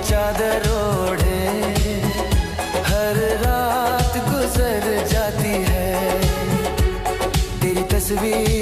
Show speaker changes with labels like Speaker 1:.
Speaker 1: चादर ओढ़े हर रात गुजर जाती है, तेरी तस्वीर